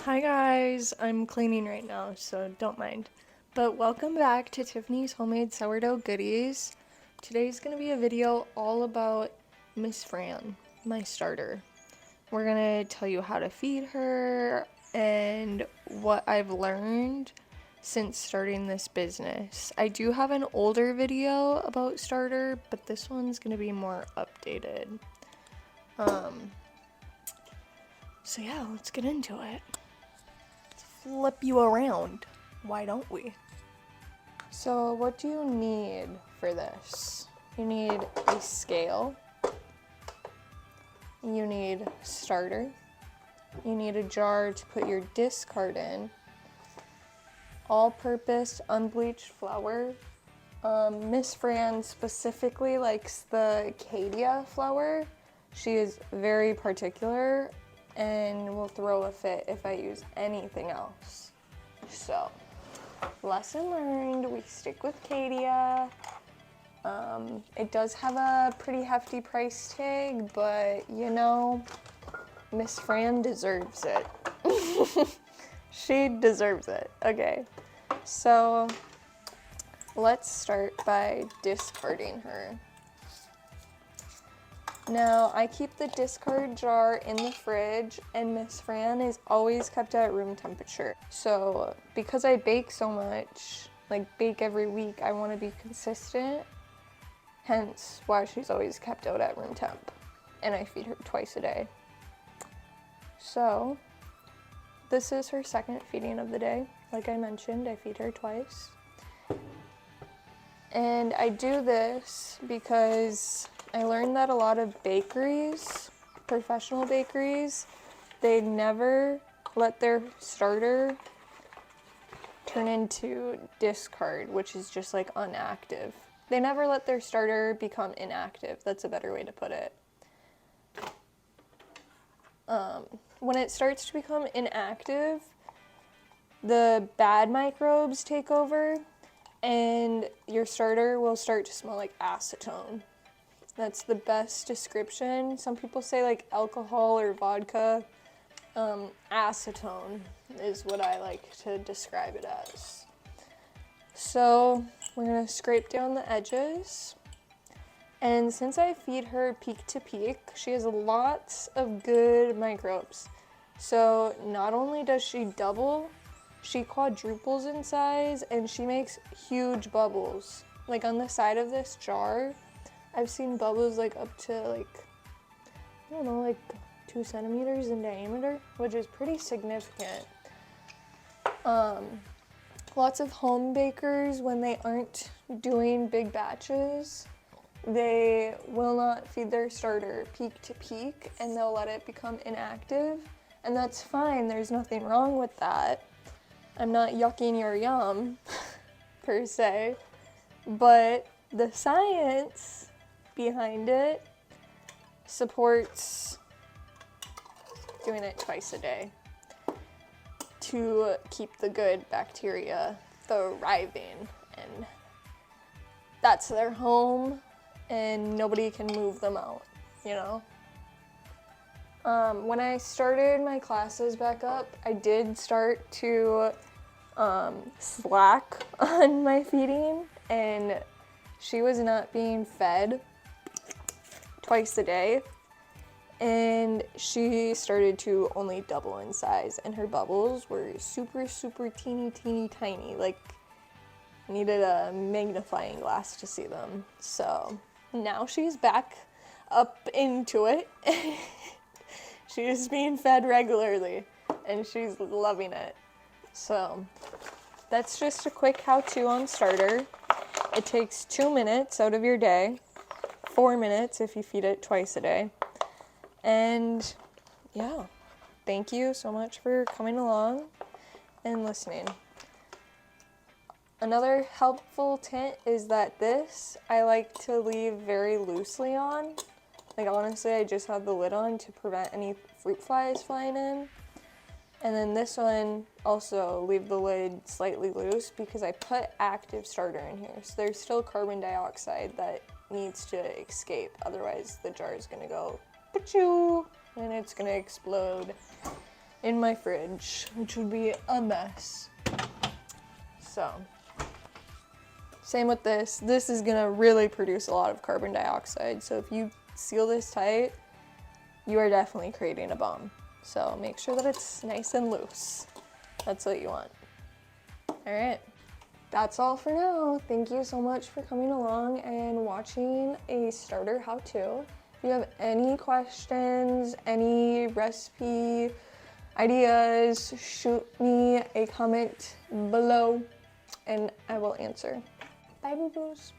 Hi guys, I'm cleaning right now, so don't mind. But welcome back to Tiffany's Homemade Sourdough Goodies. Today's going to be a video all about Miss Fran, my starter. We're going to tell you how to feed her and what I've learned since starting this business. I do have an older video about starter, but this one's going to be more updated. So yeah, let's get into it. Flip you around. Why don't we? So what do you need for this? You need a scale. You need starter. You need a jar to put your discard in. All-purpose unbleached flour. Miss Fran specifically likes the Acadia flour. She is very particular and will throw a fit if I use anything else. So, lesson learned, we stick with Acadia. It does have a pretty hefty price tag, but you know, Miss Fran deserves it. She deserves it. Okay, so let's start by discarding her. Now, I keep the discard jar in the fridge, and Miss Fran is always kept at room temperature. So, because I bake so much, like bake every week, I want to be consistent, hence why she's always kept out at room temp. And I feed her twice a day. So, this is her second feeding of the day. Like I mentioned, I feed her twice. And I do this because I learned that a lot of bakeries, professional bakeries, they never let their starter turn into discard, which is just like inactive. They never let their starter become inactive. That's a better way to put it. When it starts to become inactive, the bad microbes take over and your starter will start to smell like acetone. That's the best description. Some people say like alcohol or vodka. Acetone is what I like to describe it as. So we're gonna scrape down the edges. And since I feed her peak to peak, she has lots of good microbes. So not only does she double, she quadruples in size and she makes huge bubbles. Like on the side of this jar, I've seen bubbles like up to like, I don't know, like 2 centimeters in diameter, which is pretty significant. Lots of home bakers, when they aren't doing big batches, they will not feed their starter peak to peak and they'll let it become inactive. And that's fine, there's nothing wrong with that. I'm not yucking your yum, per se, but the science behind it supports doing it twice a day to keep the good bacteria thriving, and that's their home and nobody can move them out, you know? When I started my classes back up, I did start to slack on my feeding, and she was not being fed twice a day, and she started to only double in size, and her bubbles were super, super teeny, teeny, tiny, like needed a magnifying glass to see them. So now she's back up into it. She's being fed regularly, and she's loving it. So that's just a quick how-to on starter. It takes 2 minutes out of your day, 4 minutes if you feed it twice a day. And yeah, thank you so much for coming along and listening. Another helpful tip is that this I like to leave very loosely on. Like honestly, I just have the lid on to prevent any fruit flies flying in. And then this one, also leave the lid slightly loose because I put active starter in here. So there's still carbon dioxide that needs to escape. Otherwise the jar is gonna go, pachoo, and it's gonna explode in my fridge, which would be a mess. So, same with this. This is gonna really produce a lot of carbon dioxide. So if you seal this tight, you are definitely creating a bomb. So make sure that it's nice and loose. That's what you want. All right, that's all for now. Thank you so much for coming along and watching a starter how-to. If you have any questions, any recipe ideas, shoot me a comment below and I will answer. Bye, boo-boos.